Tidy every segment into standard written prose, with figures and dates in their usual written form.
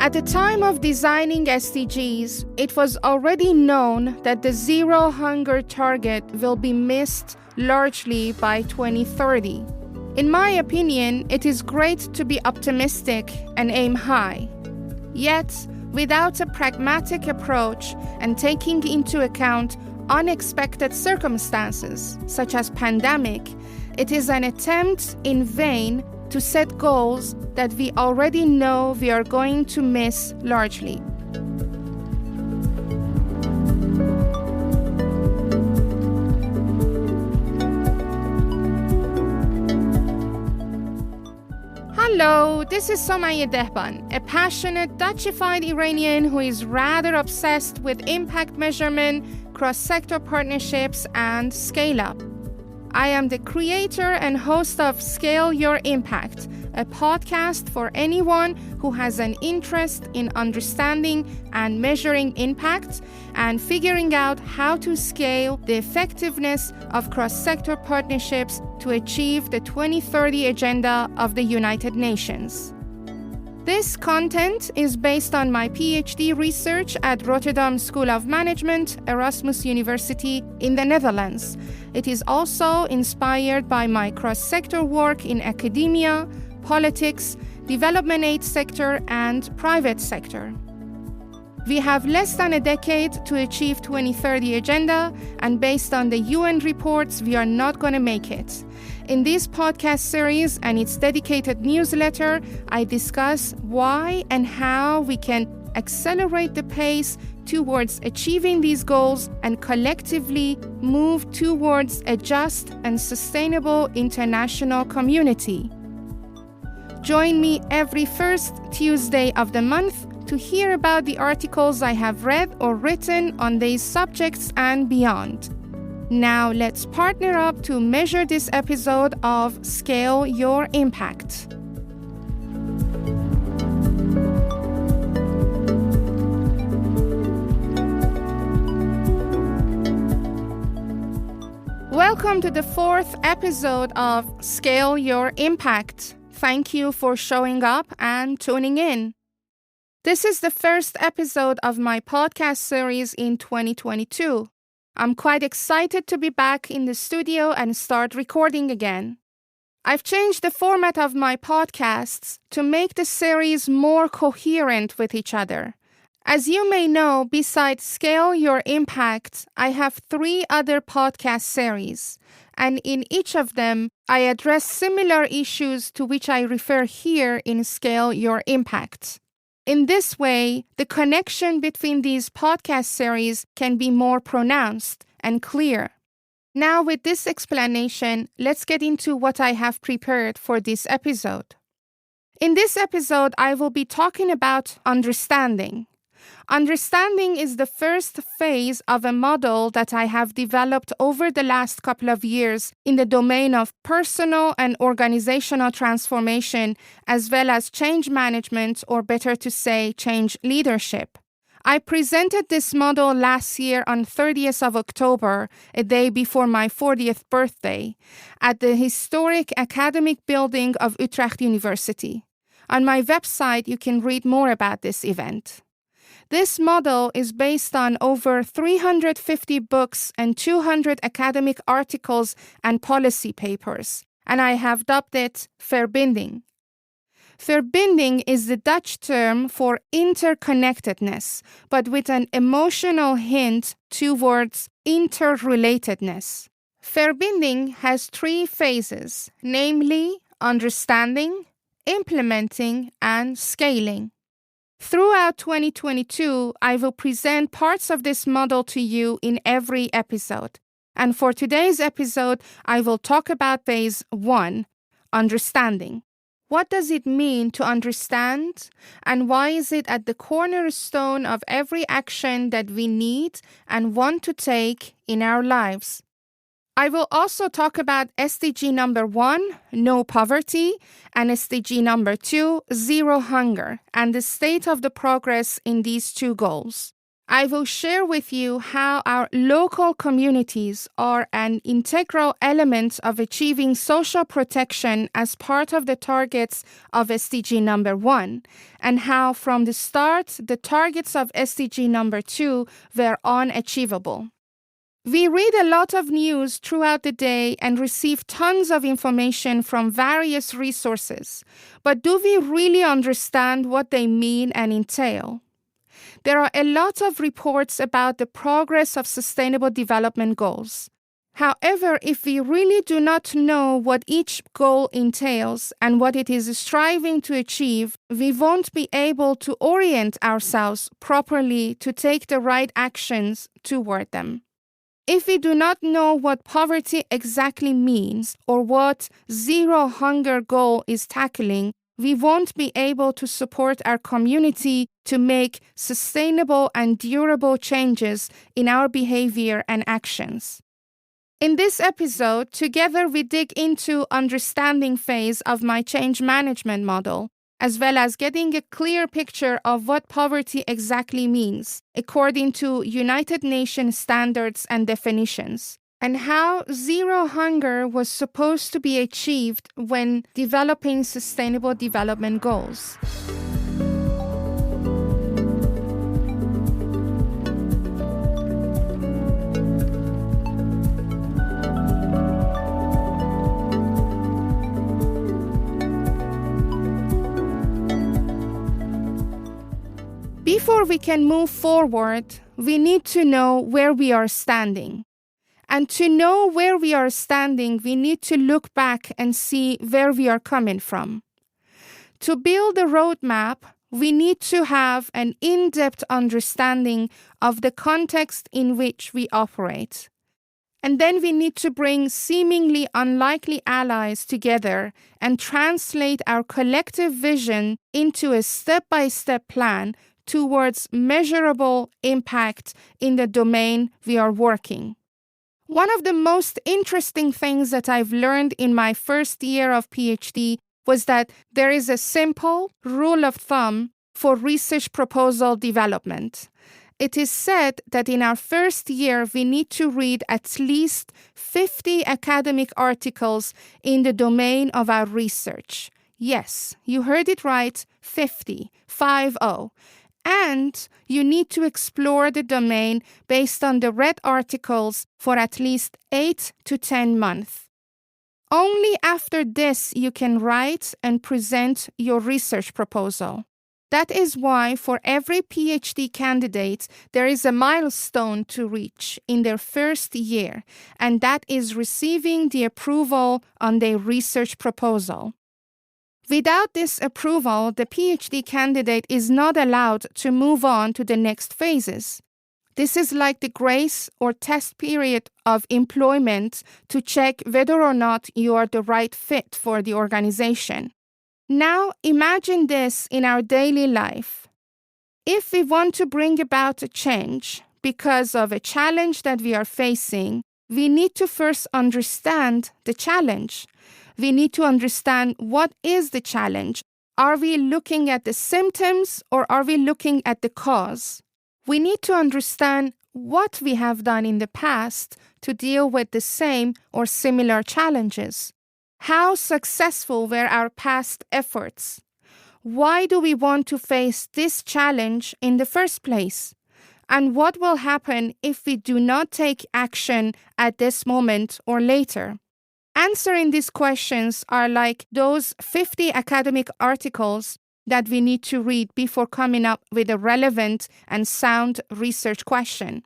At the time of designing SDGs, it was already known that the zero hunger target will be missed largely by 2030. In my opinion, it is great to be optimistic and aim high. Yet, without a pragmatic approach and taking into account unexpected circumstances, such as pandemic, it is an attempt in vain to set goals that we already know we are going to miss largely. Hello, this is Somaya Dehban, a passionate Dutchified Iranian who is rather obsessed with impact measurement, cross-sector partnerships, and scale-up. I am the creator and host of Scale Your Impact, a podcast for anyone who has an interest in understanding and measuring impact and figuring out how to scale the effectiveness of cross-sector partnerships to achieve the 2030 Agenda of the United Nations. This content is based on my PhD research at Rotterdam School of Management, Erasmus University in the Netherlands. It is also inspired by my cross-sector work in academia, politics, development aid sector, and private sector. We have less than a decade to achieve 2030 Agenda, and based on the UN reports, we are not going to make it. In this podcast series and its dedicated newsletter, I discuss why and how we can accelerate the pace towards achieving these goals and collectively move towards a just and sustainable international community. Join me every first Tuesday of the month to hear about the articles I have read or written on these subjects and beyond. Now let's partner up to measure this episode of Scale Your Impact. Welcome to the fourth episode of Scale Your Impact. Thank you for showing up and tuning in. This is the first episode of my podcast series in 2022. I'm quite excited to be back in the studio and start recording again. I've changed the format of my podcasts to make the series more coherent with each other. As you may know, besides Scale Your Impact, I have 3 other podcast series, and in each of them, I address similar issues to which I refer here in Scale Your Impact. In this way, the connection between these podcast series can be more pronounced and clear. Now, with this explanation, let's get into what I have prepared for this episode. In this episode, I will be talking about understanding. Understanding is the first phase of a model that I have developed over the last couple of years in the domain of personal and organizational transformation, as well as change management, or better to say, change leadership. I presented this model last year on 30th of October, a day before my 40th birthday, at the historic academic building of Utrecht University. On my website, you can read more about this event. This model is based on over 350 books and 200 academic articles and policy papers, and I have dubbed it verbinding. Verbinding is the Dutch term for interconnectedness, but with an emotional hint towards interrelatedness. Verbinding has 3 phases, namely understanding, implementing, and scaling. Throughout 2022, I will present parts of this model to you in every episode. And for today's episode, I will talk about phase 1, understanding. What does it mean to understand? And why is it at the cornerstone of every action that we need and want to take in our lives? I will also talk about SDG number 1, no poverty, and SDG number 2, zero hunger, and the state of the progress in these 2 goals. I will share with you how our local communities are an integral element of achieving social protection as part of the targets of SDG number 1, and how from the start the targets of SDG number 2 were unachievable. We read a lot of news throughout the day and receive tons of information from various resources, but do we really understand what they mean and entail? There are a lot of reports about the progress of Sustainable Development Goals. However, if we really do not know what each goal entails and what it is striving to achieve, we won't be able to orient ourselves properly to take the right actions toward them. If we do not know what poverty exactly means or what zero hunger goal is tackling, we won't be able to support our community to make sustainable and durable changes in our behavior and actions. In this episode, together we dig into understanding phase of my change management model, as well as getting a clear picture of what poverty exactly means, according to United Nations standards and definitions, and how zero hunger was supposed to be achieved when developing Sustainable Development Goals. Before we can move forward, we need to know where we are standing. And to know where we are standing, we need to look back and see where we are coming from. To build a roadmap, we need to have an in-depth understanding of the context in which we operate. And then we need to bring seemingly unlikely allies together and translate our collective vision into a step-by-step plan towards measurable impact in the domain we are working. One of the most interesting things that I've learned in my first year of PhD was that there is a simple rule of thumb for research proposal development. It is said that in our first year, we need to read at least 50 academic articles in the domain of our research. Yes, you heard it right, 50, 5-0. And you need to explore the domain based on the read articles for at least 8 to 10 months. Only after this you can write and present your research proposal. That is why for every PhD candidate, there is a milestone to reach in their first year, and that is receiving the approval on their research proposal. Without this approval, the PhD candidate is not allowed to move on to the next phases. This is like the grace or test period of employment to check whether or not you are the right fit for the organization. Now, imagine this in our daily life. If we want to bring about a change because of a challenge that we are facing, we need to first understand the challenge. We need to understand what is the challenge. Are we looking at the symptoms or are we looking at the cause? We need to understand what we have done in the past to deal with the same or similar challenges. How successful were our past efforts? Why do we want to face this challenge in the first place? And what will happen if we do not take action at this moment or later? Answering these questions are like those 50 academic articles that we need to read before coming up with a relevant and sound research question.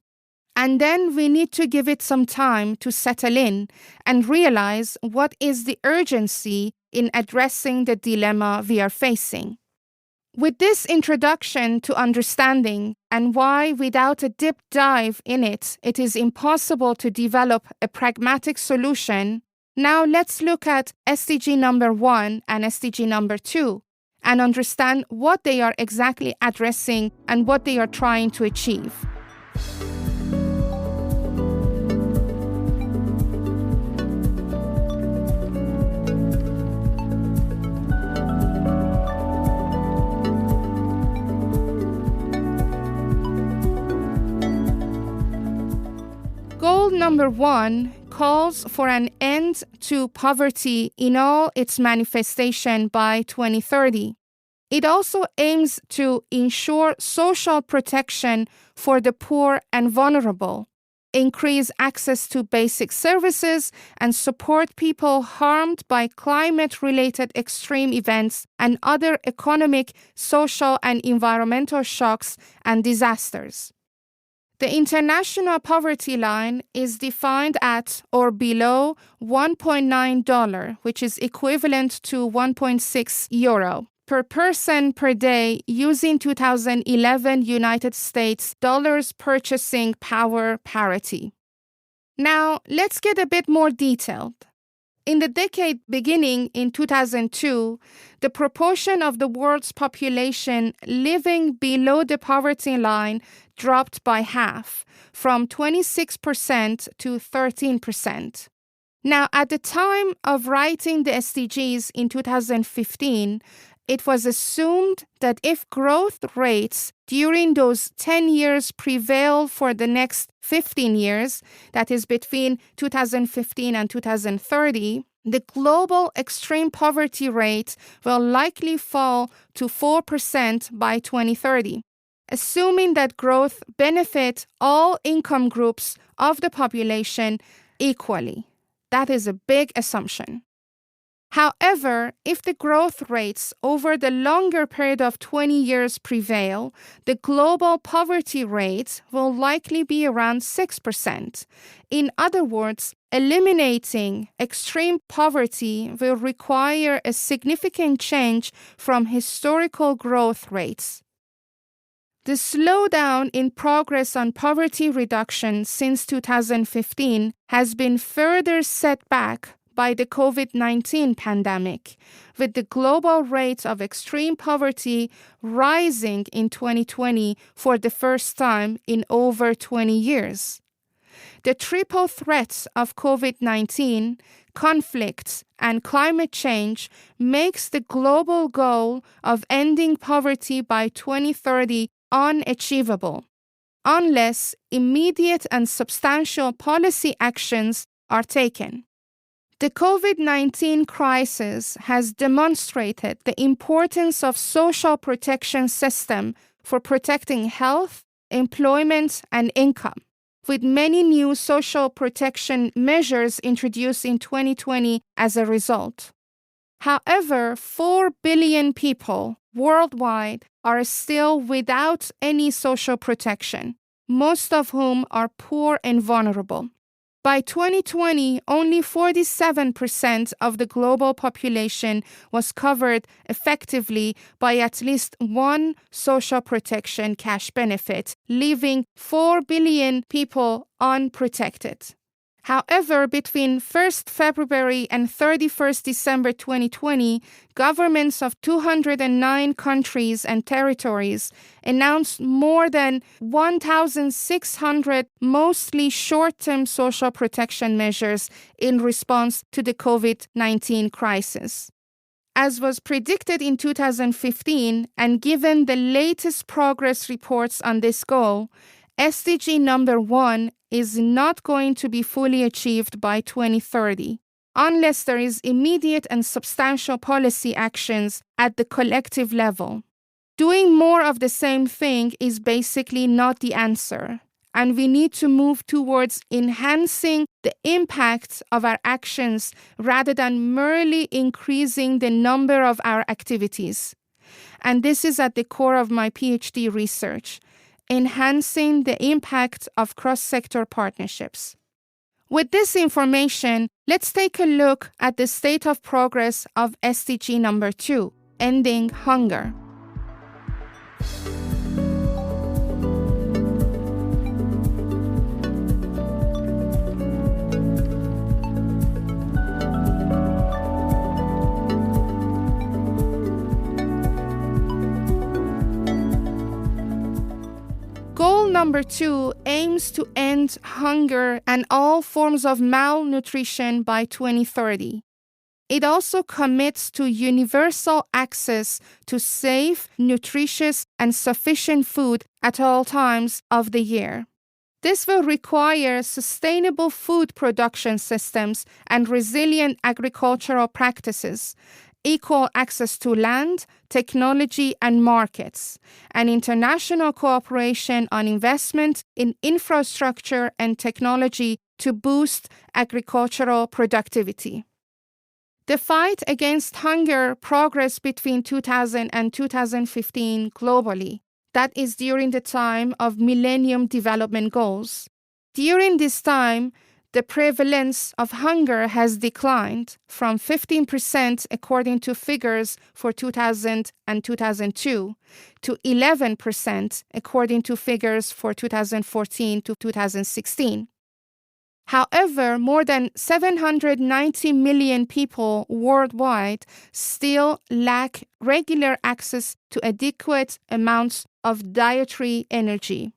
And then we need to give it some time to settle in and realize what is the urgency in addressing the dilemma we are facing. With this introduction to understanding and why without a deep dive in it, it is impossible to develop a pragmatic solution, now let's look at SDG number 1 and SDG number 2 and understand what they are exactly addressing and what they are trying to achieve. number 1 calls for an end to poverty in all its manifestation by 2030. It also aims to ensure social protection for the poor and vulnerable, increase access to basic services, and support people harmed by climate-related extreme events and other economic, social, and environmental shocks and disasters. The international poverty line is defined at or below $1.9, which is equivalent to 1.6 euro per person per day using 2011 United States dollars purchasing power parity. Now, let's get a bit more detailed. In the decade beginning in 2002, the proportion of the world's population living below the poverty line dropped by half, from 26% to 13%. Now, at the time of writing the SDGs in 2015, it was assumed that if growth rates during those 10 years prevail for the next 15 years, that is between 2015 and 2030, the global extreme poverty rate will likely fall to 4% by 2030, assuming that growth benefits all income groups of the population equally. That is a big assumption. However, if the growth rates over the longer period of 20 years prevail, the global poverty rate will likely be around 6%. In other words, eliminating extreme poverty will require a significant change from historical growth rates. The slowdown in progress on poverty reduction since 2015 has been further set back by the COVID-19 pandemic, with the global rate of extreme poverty rising in 2020 for the first time in over 20 years. The triple threats of COVID-19, conflicts, and climate change makes the global goal of ending poverty by 2030 unachievable, unless immediate and substantial policy actions are taken. The COVID-19 crisis has demonstrated the importance of social protection system for protecting health, employment, and income, with many new social protection measures introduced in 2020 as a result. However, 4 billion people worldwide are still without any social protection, most of whom are poor and vulnerable. By 2020, only 47% of the global population was covered effectively by at least one social protection cash benefit, leaving 4 billion people unprotected. However, between 1st February and 31st December 2020, governments of 209 countries and territories announced more than 1,600 mostly short-term social protection measures in response to the COVID-19 crisis. As was predicted in 2015, and given the latest progress reports on this goal, SDG number 1 is not going to be fully achieved by 2030, unless there is immediate and substantial policy actions at the collective level. Doing more of the same thing is basically not the answer, and we need to move towards enhancing the impact of our actions rather than merely increasing the number of our activities. And this is at the core of my PhD research: enhancing the impact of cross-sector partnerships. With this information, let's take a look at the state of progress of SDG number 2, ending hunger. Goal number 2 aims to end hunger and all forms of malnutrition by 2030. It also commits to universal access to safe, nutritious, and sufficient food at all times of the year. This will require sustainable food production systems and resilient agricultural practices, equal access to land, technology, and markets, and international cooperation on investment in infrastructure and technology to boost agricultural productivity. The fight against hunger progressed between 2000 and 2015 globally. That is during the time of Millennium Development Goals. During this time, the prevalence of hunger has declined from 15% according to figures for 2000 and 2002 to 11% according to figures for 2014 to 2016. However, more than 790 million people worldwide still lack regular access to adequate amounts of dietary energy.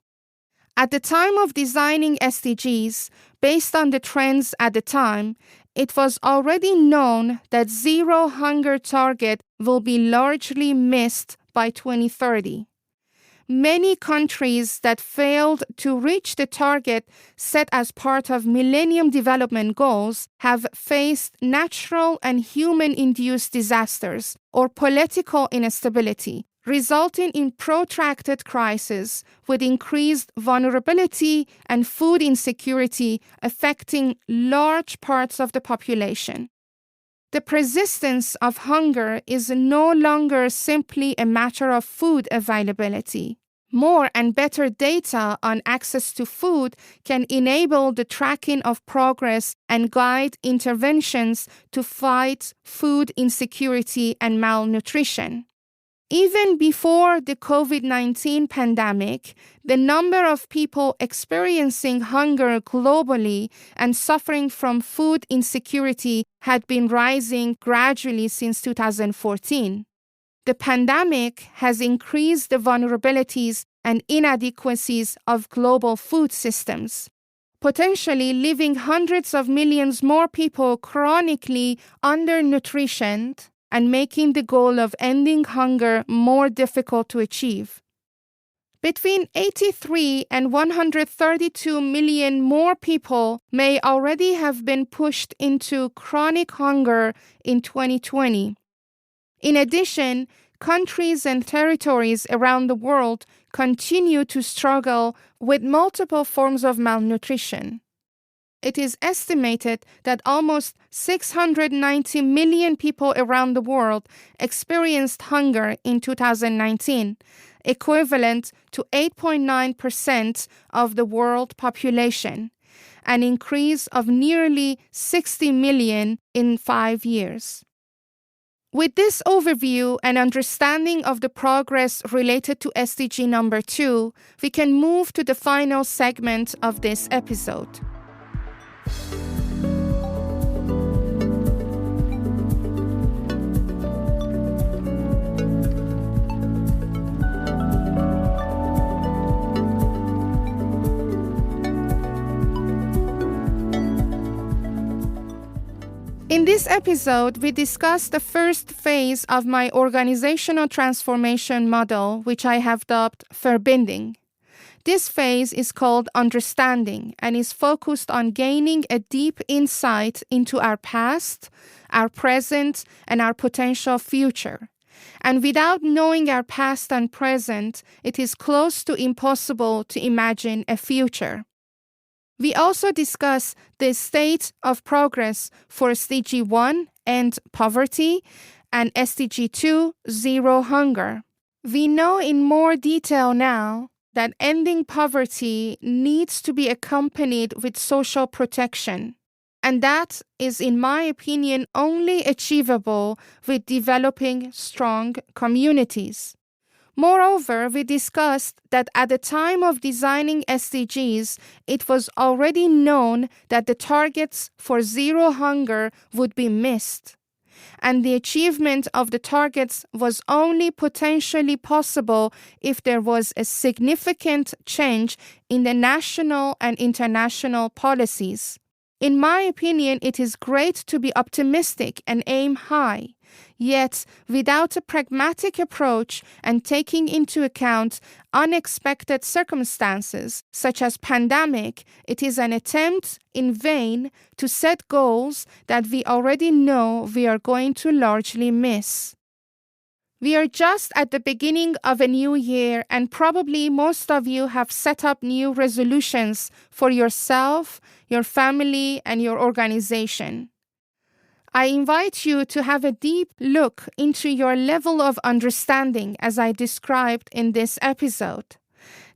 At the time of designing SDGs, based on the trends at the time, it was already known that zero hunger target will be largely missed by 2030. Many countries that failed to reach the target set as part of Millennium Development Goals have faced natural and human-induced disasters or political instability, resulting in protracted crises with increased vulnerability and food insecurity affecting large parts of the population. The persistence of hunger is no longer simply a matter of food availability. More and better data on access to food can enable the tracking of progress and guide interventions to fight food insecurity and malnutrition. Even before the COVID-19 pandemic, the number of people experiencing hunger globally and suffering from food insecurity had been rising gradually since 2014. The pandemic has increased the vulnerabilities and inadequacies of global food systems, potentially leaving hundreds of millions more people chronically undernutritioned and making the goal of ending hunger more difficult to achieve. Between 83 and 132 million more people may already have been pushed into chronic hunger in 2020. In addition, countries and territories around the world continue to struggle with multiple forms of malnutrition. It is estimated that almost 690 million people around the world experienced hunger in 2019, equivalent to 8.9% of the world population, an increase of nearly 60 million in 5 years. With this overview and understanding of the progress related to SDG number 2, we can move to the final segment of this episode. In this episode, we discuss the first phase of my organizational transformation model, which I have dubbed Verbinding. This phase is called Understanding and is focused on gaining a deep insight into our past, our present, and our potential future. And without knowing our past and present, it is close to impossible to imagine a future. We also discuss the state of progress for SDG 1, End Poverty, and SDG 2, Zero Hunger. We know in more detail now that ending poverty needs to be accompanied with social protection, and that is, in my opinion, only achievable with developing strong communities. Moreover, we discussed that at the time of designing SDGs, it was already known that the targets for zero hunger would be missed, and the achievement of the targets was only potentially possible if there was a significant change in the national and international policies. In my opinion, it is great to be optimistic and aim high. Yet, without a pragmatic approach and taking into account unexpected circumstances, such as pandemic, it is an attempt in vain to set goals that we already know we are going to largely miss. We are just at the beginning of a new year, and probably most of you have set up new resolutions for yourself, your family, and your organization. I invite you to have a deep look into your level of understanding as I described in this episode.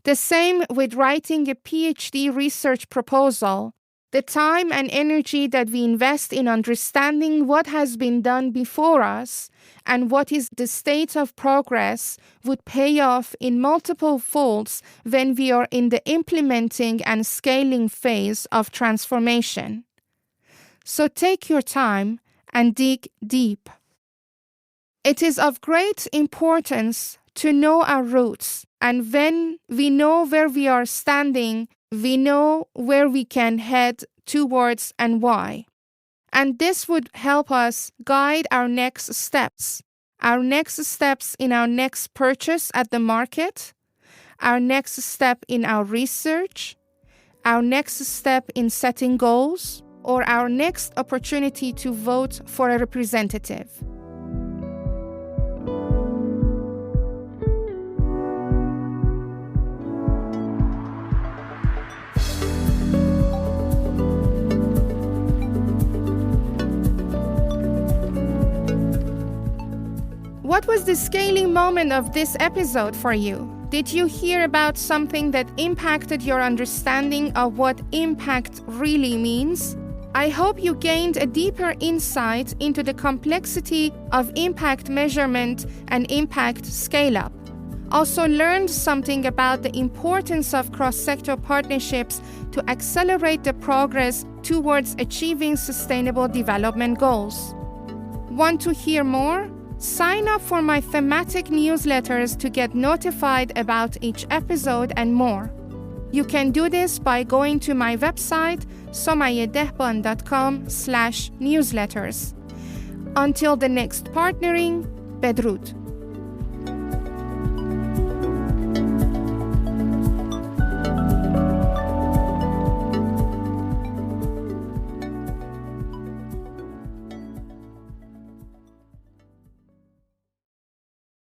The same with writing a PhD research proposal. The time and energy that we invest in understanding what has been done before us and what is the state of progress would pay off in multiple folds when we are in the implementing and scaling phase of transformation. So take your time and dig deep. It is of great importance to know our roots, and when we know where we are standing, we know where we can head towards and why. And this would help us guide our next steps in our next purchase at the market, our next step in our research, our next step in setting goals, or our next opportunity to vote for a representative. What was the scaling moment of this episode for you? Did you hear about something that impacted your understanding of what impact really means? I hope you gained a deeper insight into the complexity of impact measurement and impact scale-up. Also learned something about the importance of cross-sector partnerships to accelerate the progress towards achieving sustainable development goals. Want to hear more? Sign up for my thematic newsletters to get notified about each episode and more. You can do this by going to my website, somayedehban.com/newsletters. Until the next partnering, Bedrood.